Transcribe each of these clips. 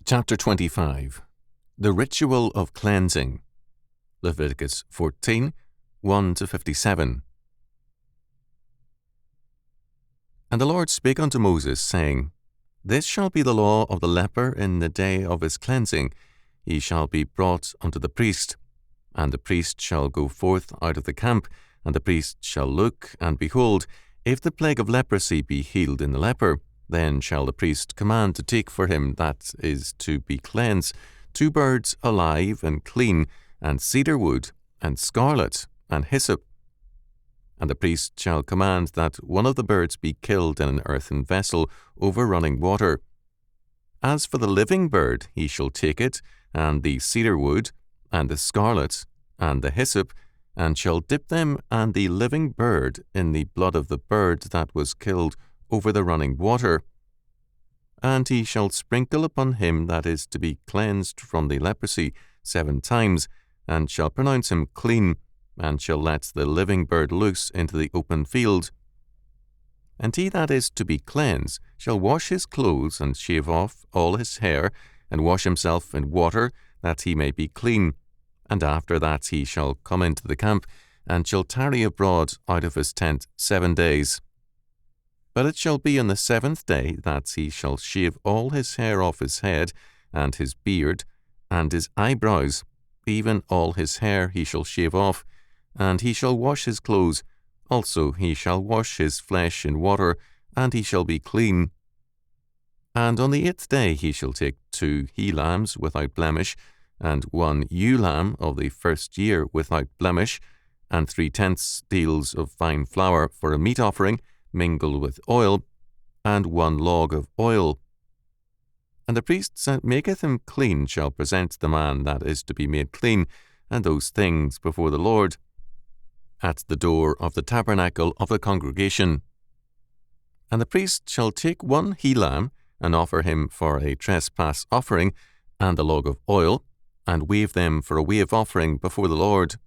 Chapter 25. The Ritual of Cleansing. Leviticus 14, 1-57. And the Lord spake unto Moses, saying, This shall be the law of the leper in the day of his cleansing. He shall be brought unto the priest. And the priest shall go forth out of the camp, and the priest shall look, and behold, if the plague of leprosy be healed in the leper, then shall the priest command to take for him that is to be cleansed 2 birds alive and clean, and cedar wood, and scarlet, and hyssop. And the priest shall command that one of the birds be killed in an earthen vessel over running water. As for the living bird, he shall take it, and the cedar wood, and the scarlet, and the hyssop, and shall dip them and the living bird in the blood of the bird that was killed over the running water. And he shall sprinkle upon him that is to be cleansed from the leprosy 7 times, and shall pronounce him clean, and shall let the living bird loose into the open field. And he that is to be cleansed shall wash his clothes, and shave off all his hair, and wash himself in water, that he may be clean. And after that he shall come into the camp, and shall tarry abroad out of his tent 7 days. But it shall be on the 7th day that he shall shave all his hair off his head, and his beard, and his eyebrows, even all his hair he shall shave off, and he shall wash his clothes. Also he shall wash his flesh in water, and he shall be clean. And on the 8th day he shall take 2 he-lambs without blemish, and 1 ewe-lamb of the 1st year without blemish, and 3/10 deals of fine flour for a meat offering, mingled with oil, and 1 log of oil. And the priest that maketh him clean shall present the man that is to be made clean, and those things before the Lord, at the door of the tabernacle of the congregation. And the priest shall take 1 he-lamb, and offer him for a trespass offering, and a log of oil, and wave them for a wave offering before the Lord.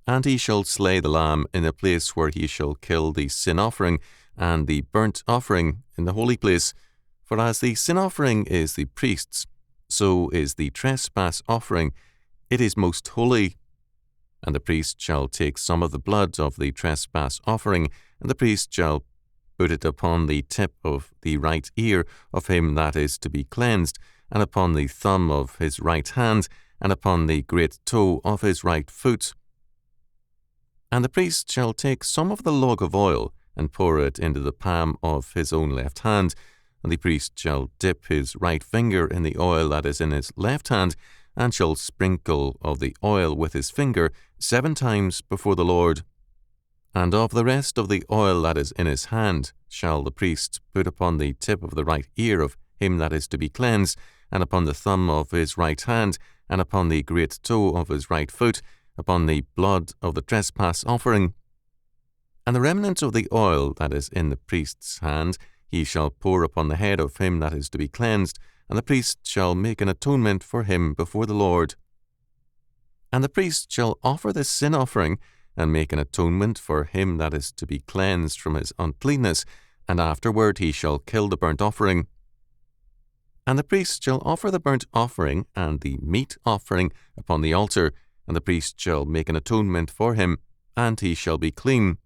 And he shall slay the lamb in the place where he shall kill the sin offering and the burnt offering in the holy place. For as the sin offering is the priest's, so is the trespass offering. It is most holy. And the priest shall take some of the blood of the trespass offering, and the priest shall put it upon the tip of the right ear of him that is to be cleansed, and upon the thumb of his right hand, and upon the great toe of his right foot. And the priest shall take some of the log of oil, and pour it into the palm of his own left hand, and the priest shall dip his right finger in the oil that is in his left hand, and shall sprinkle of the oil with his finger 7 times before the Lord. And of the rest of the oil that is in his hand shall the priest put upon the tip of the right ear of him that is to be cleansed, and upon the thumb of his right hand, and upon the great toe of his right foot, upon the blood of the trespass offering. And the remnant of the oil that is in the priest's hand he shall pour upon the head of him that is to be cleansed, and the priest shall make an atonement for him before the Lord. And the priest shall offer the sin offering, and make an atonement for him that is to be cleansed from his uncleanness, and afterward he shall kill the burnt offering. And the priest shall offer the burnt offering and the meat offering upon the altar, and the priest shall make an atonement for him, and he shall be clean.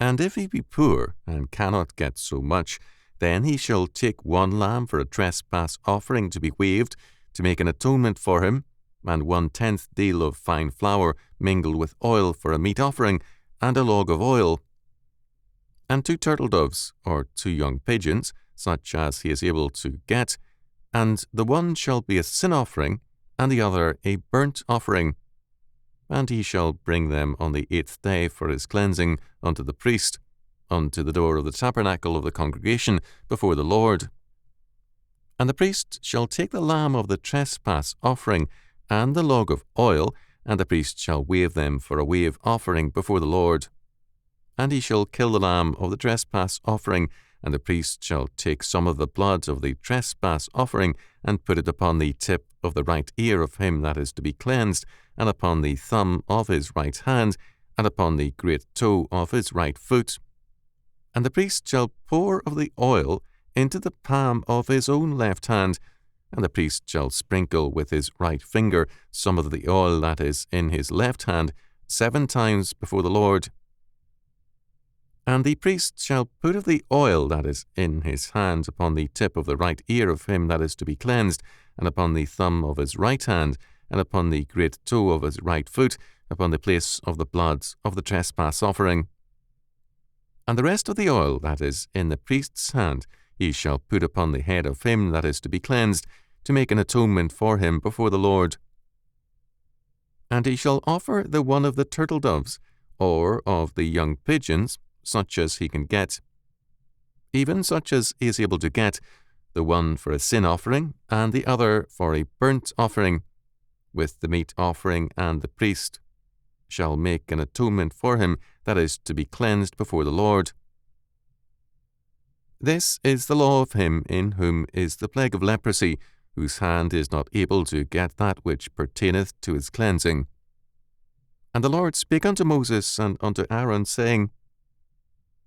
And if he be poor, and cannot get so much, then he shall take 1 lamb for a trespass offering to be waved, to make an atonement for him, and 1/10 deal of fine flour mingled with oil for a meat offering, and a log of oil. And 2 turtle doves, or 2 young pigeons, such as he is able to get, and the one shall be a sin offering, and the other a burnt offering. And he shall bring them on the 8th day for his cleansing unto the priest, unto the door of the tabernacle of the congregation before the Lord. And the priest shall take the lamb of the trespass offering, and the log of oil, and the priest shall wave them for a wave offering before the Lord. And he shall kill the lamb of the trespass offering, and the priest shall take some of the blood of the trespass offering, and put it upon the tip of the right ear of him that is to be cleansed, and upon the thumb of his right hand, and upon the great toe of his right foot. And the priest shall pour of the oil into the palm of his own left hand, and the priest shall sprinkle with his right finger some of the oil that is in his left hand 7 times before the Lord. And the priest shall put of the oil that is in his hand upon the tip of the right ear of him that is to be cleansed, and upon the thumb of his right hand, and upon the great toe of his right foot, upon the place of the blood of the trespass offering. And the rest of the oil that is in the priest's hand he shall put upon the head of him that is to be cleansed, to make an atonement for him before the Lord. And he shall offer the one of the turtle doves, or of the young pigeons, such as he can get, even such as he is able to get, the one for a sin offering, and the other for a burnt offering, with the meat offering, and the priest shall make an atonement for him that is to be cleansed before the Lord. This is the law of him in whom is the plague of leprosy, whose hand is not able to get that which pertaineth to his cleansing. And the Lord spake unto Moses and unto Aaron, saying,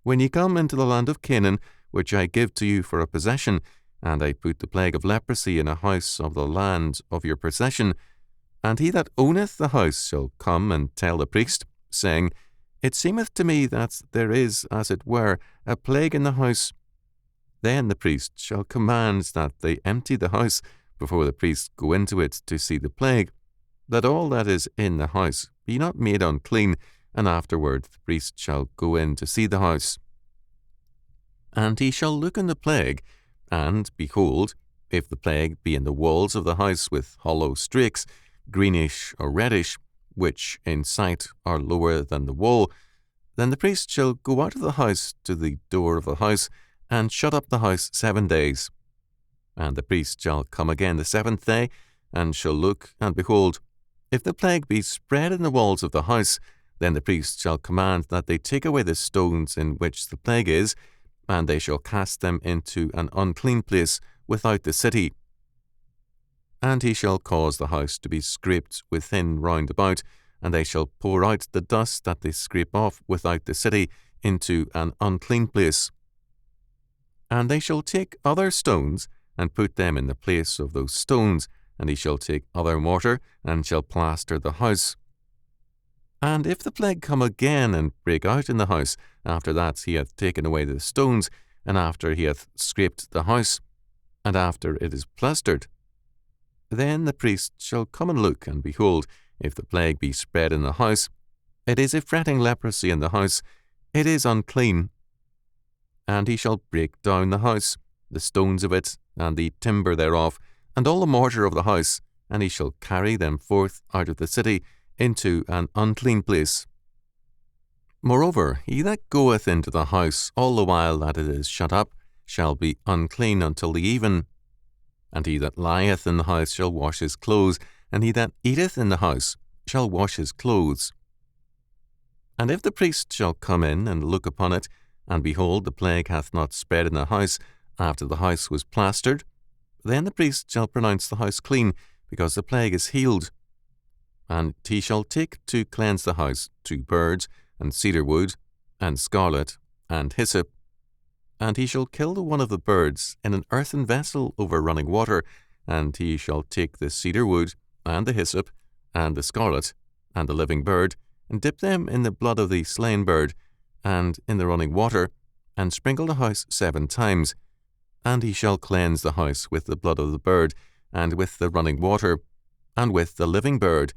When ye come into the land of Canaan, which I give to you for a possession, and I put the plague of leprosy in a house of the land of your possession, and he that owneth the house shall come and tell the priest, saying, It seemeth to me that there is, as it were, a plague in the house. Then the priest shall command that they empty the house before the priest go into it to see the plague, that all that is in the house be not made unclean, and afterward the priest shall go in to see the house. And he shall look on the plague, and, behold, if the plague be in the walls of the house with hollow streaks, greenish or reddish, which in sight are lower than the wall, then the priest shall go out of the house to the door of the house, and shut up the house 7 days. And the priest shall come again the 7th day, and shall look, and behold, if the plague be spread in the walls of the house, then the priest shall command that they take away the stones in which the plague is, and they shall cast them into an unclean place without the city. And he shall cause the house to be scraped within round about, and they shall pour out the dust that they scrape off without the city into an unclean place. And they shall take other stones, and put them in the place of those stones, and he shall take other mortar, and shall plaster the house. And if the plague come again, and break out in the house, after that he hath taken away the stones, and after he hath scraped the house, and after it is plastered, then the priest shall come and look, and behold, if the plague be spread in the house, it is a fretting leprosy in the house, it is unclean. And he shall break down the house, the stones of it, and the timber thereof, and all the mortar of the house, and he shall carry them forth out of the city into an unclean place. Moreover, he that goeth into the house all the while that it is shut up shall be unclean until the even. And he that lieth in the house shall wash his clothes, and he that eateth in the house shall wash his clothes. And if the priest shall come in and look upon it, and behold, the plague hath not spread in the house after the house was plastered, then the priest shall pronounce the house clean, because the plague is healed. And he shall take to cleanse the house 2 birds, and cedar wood, and scarlet, and hyssop. And he shall kill the one of the birds in an earthen vessel over running water, and he shall take the cedar wood, and the hyssop, and the scarlet, and the living bird, and dip them in the blood of the slain bird, and in the running water, and sprinkle the house 7 times. And he shall cleanse the house with the blood of the bird, and with the running water, and with the living bird,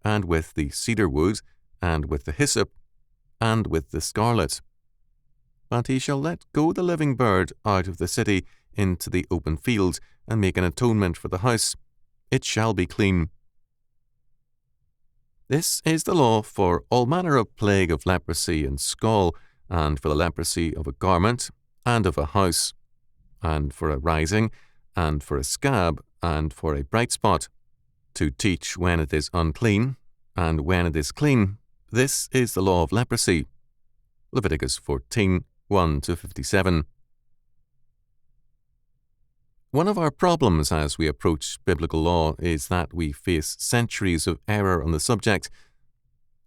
and with the cedar wood, and with the hyssop, and with the scarlet. But he shall let go the living bird out of the city into the open field, and make an atonement for the house. It shall be clean. This is the law for all manner of plague of leprosy and scall, and for the leprosy of a garment, and of a house, and for a rising, and for a scab, and for a bright spot, to teach when it is unclean, and when it is clean. This is the law of leprosy. Leviticus 14, 1-57. One of our problems as we approach biblical law is that we face centuries of error on the subject.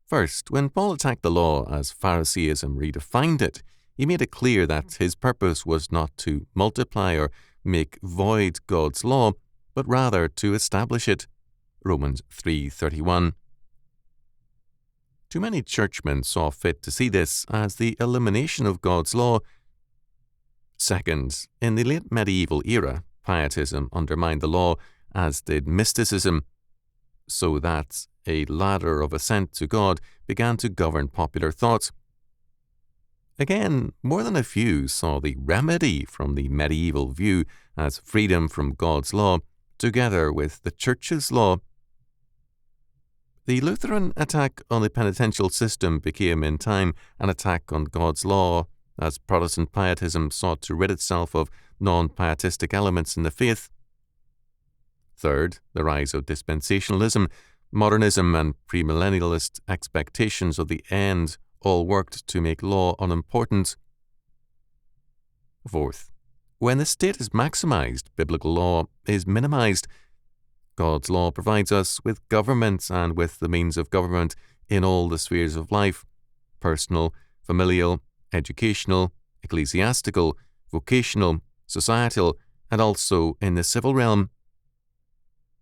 First, when Paul attacked the law as Phariseeism redefined it, He made it clear that his purpose was not to multiply or make void God's law, but rather to establish it. Romans 3:31. Too many churchmen saw fit to see this as the elimination of God's law. Second, in the late medieval era, pietism undermined the law, as did mysticism, so that a ladder of ascent to God began to govern popular thought. Again, more than a few saw the remedy from the medieval view as freedom from God's law, together with the Church's law. The Lutheran attack on the penitential system became in time an attack on God's law, as Protestant pietism sought to rid itself of non-pietistic elements in the faith. Third, the rise of dispensationalism, modernism, and premillennialist expectations of the end all worked to make law unimportant. Fourth, when the state is maximized, biblical law is minimized. God's law provides us with government and with the means of government in all the spheres of life: personal, familial, educational, ecclesiastical, vocational, societal, and also in the civil realm.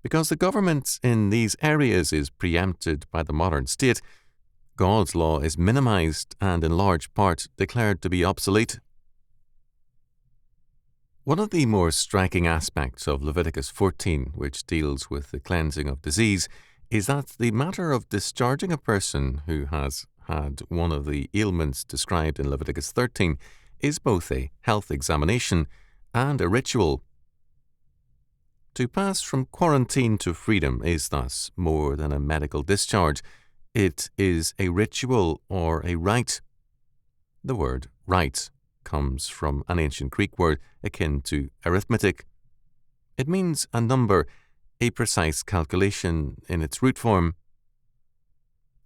Because the government in these areas is preempted by the modern state, God's law is minimized and in large part declared to be obsolete. One of the more striking aspects of Leviticus 14, which deals with the cleansing of disease, is that the matter of discharging a person who has had one of the ailments described in Leviticus 13 is both a health examination and a ritual. To pass from quarantine to freedom is thus more than a medical discharge. It is a ritual or a rite. The word rite comes from an ancient Greek word akin to arithmetic. It means a number, a precise calculation in its root form.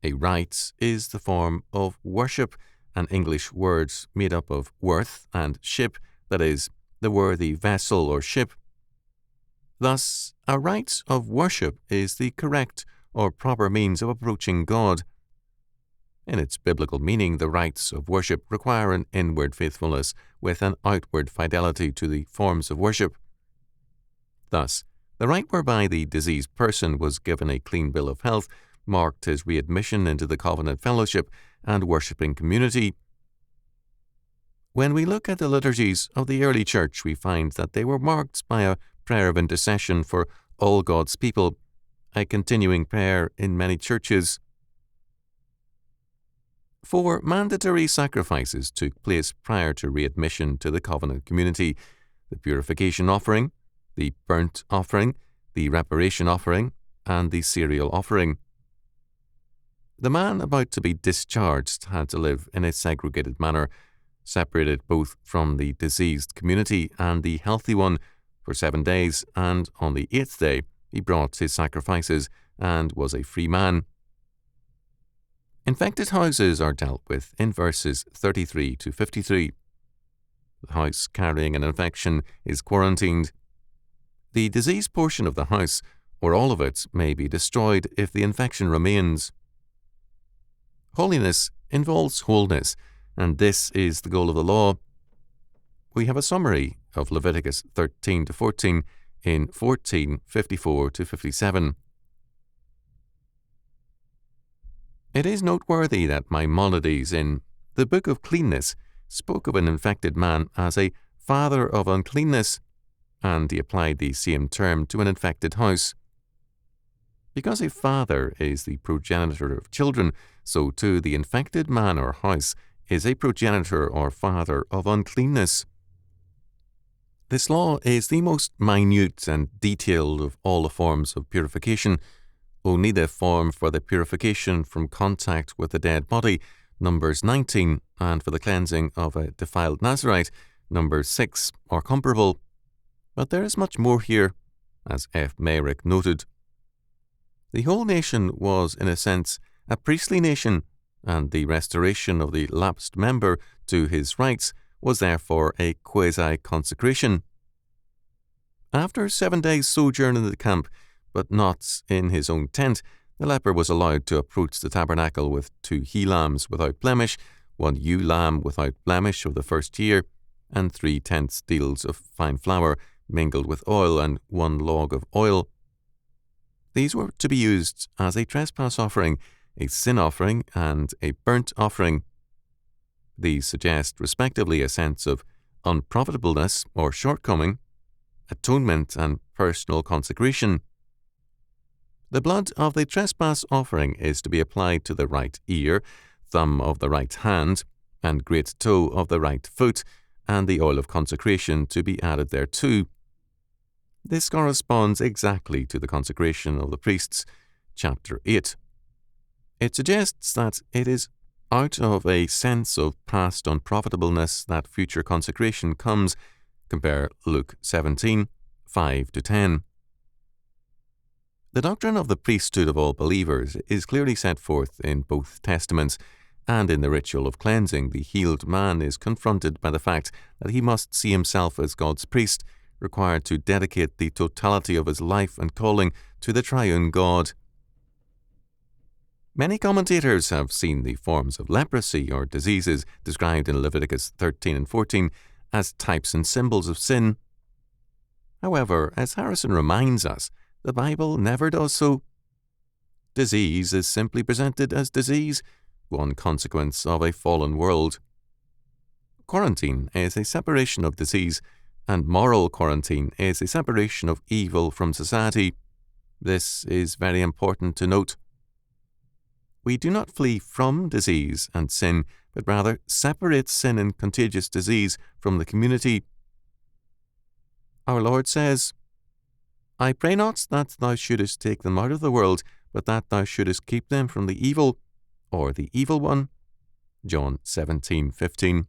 A rite is the form of worship, an English word made up of worth and ship, that is, the worthy vessel or ship. Thus, a rite of worship is the correct or proper means of approaching God. In its biblical meaning, the rites of worship require an inward faithfulness with an outward fidelity to the forms of worship. Thus, the rite whereby the diseased person was given a clean bill of health marked his readmission into the covenant fellowship and worshipping community. When we look at the liturgies of the early church, we find that they were marked by a prayer of intercession for all God's people, a continuing prayer in many churches. 4 mandatory sacrifices took place prior to readmission to the covenant community: the purification offering, the burnt offering, the reparation offering, and the cereal offering. The man about to be discharged had to live in a segregated manner, separated both from the diseased community and the healthy one, for 7 days, and on the 8th day he brought his sacrifices and was a free man. Infected houses are dealt with in verses 33 to 53. The house carrying an infection is quarantined. The diseased portion of the house, or all of it, may be destroyed if the infection remains. Holiness involves wholeness, and this is the goal of the law. We have a summary of Leviticus 13 to 14 in 14:54 to 57. It is noteworthy that Maimonides in the Book of Cleanness spoke of an infected man as a father of uncleanness, and he applied the same term to an infected house. Because a father is the progenitor of children, so too the infected man or house is a progenitor or father of uncleanness. This law is the most minute and detailed of all the forms of purification. Only the form for the purification from contact with a dead body, Numbers 19, and for the cleansing of a defiled Nazarite, Numbers 6, are comparable. But there is much more here, as F. Meyrick noted. The whole nation was, in a sense, a priestly nation, and the restoration of the lapsed member to his rights was therefore a quasi-consecration. After 7 days' sojourn in the camp, but not in his own tent, the leper was allowed to approach the tabernacle with 2 he-lambs without blemish, 1 ewe lamb without blemish of the first year, and 3/10 deals of fine flour mingled with oil, and 1 log of oil. These were to be used as a trespass offering, a sin offering, and a burnt offering. These suggest respectively a sense of unprofitableness or shortcoming, atonement, and personal consecration. The blood of the trespass offering is to be applied to the right ear, thumb of the right hand, and great toe of the right foot, and the oil of consecration to be added thereto. This corresponds exactly to the consecration of the priests, chapter 8. It suggests that it is out of a sense of past unprofitableness that future consecration comes. Compare Luke 17, 5-10. The doctrine of the priesthood of all believers is clearly set forth in both Testaments, and in the ritual of cleansing, the healed man is confronted by the fact that he must see himself as God's priest, required to dedicate the totality of his life and calling to the triune God. Many commentators have seen the forms of leprosy or diseases described in Leviticus 13 and 14 as types and symbols of sin. However, as Harrison reminds us, the Bible never does so. Disease is simply presented as disease, one consequence of a fallen world. Quarantine is a separation of disease, and moral quarantine is a separation of evil from society. This is very important to note. We do not flee from disease and sin, but rather separate sin and contagious disease from the community. Our Lord says, "I pray not that thou shouldest take them out of the world, but that thou shouldest keep them from the evil," or the evil one. John 17:15.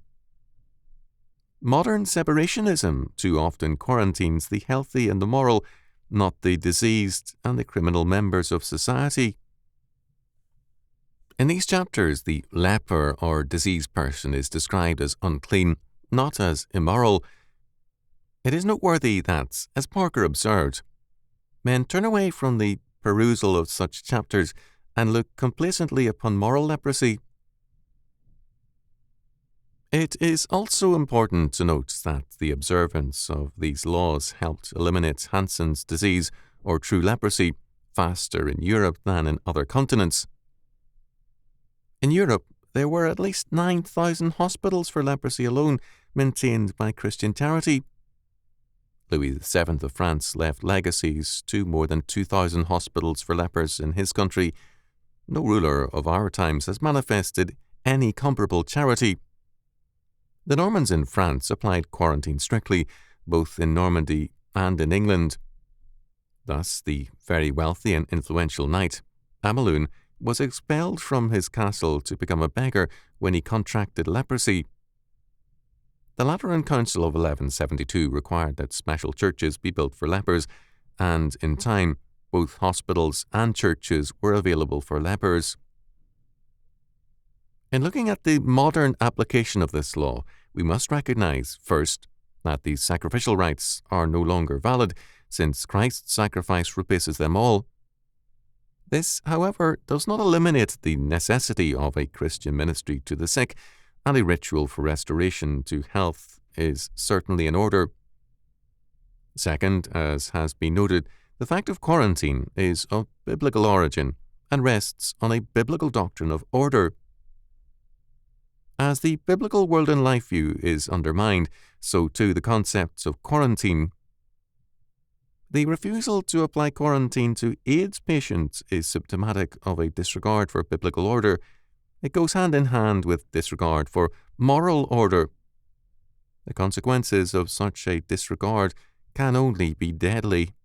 Modern separationism too often quarantines the healthy and the moral, not the diseased and the criminal members of society. In these chapters, the leper or diseased person is described as unclean, not as immoral. It is noteworthy that, as Parker observed, men turn away from the perusal of such chapters and look complacently upon moral leprosy. It is also important to note that the observance of these laws helped eliminate Hansen's disease or true leprosy faster in Europe than in other continents. In Europe, there were at least 9,000 hospitals for leprosy alone maintained by Christian charity. Louis VII of France left legacies to more than 2,000 hospitals for lepers in his country. No ruler of our times has manifested any comparable charity. The Normans in France applied quarantine strictly, both in Normandy and in England. Thus, the very wealthy and influential knight, Amelun, was expelled from his castle to become a beggar when he contracted leprosy. The Lateran Council of 1172 required that special churches be built for lepers, and in time, both hospitals and churches were available for lepers. In looking at the modern application of this law, we must recognize, first, that these sacrificial rites are no longer valid, since Christ's sacrifice replaces them all. This, however, does not eliminate the necessity of a Christian ministry to the sick, and a ritual for restoration to health is certainly in order. Second, as has been noted, the fact of quarantine is of biblical origin and rests on a biblical doctrine of order. As the biblical world and life view is undermined, so too the concepts of quarantine. The refusal to apply quarantine to AIDS patients is symptomatic of a disregard for biblical order. It goes hand in hand with disregard for moral order. The consequences of such a disregard can only be deadly.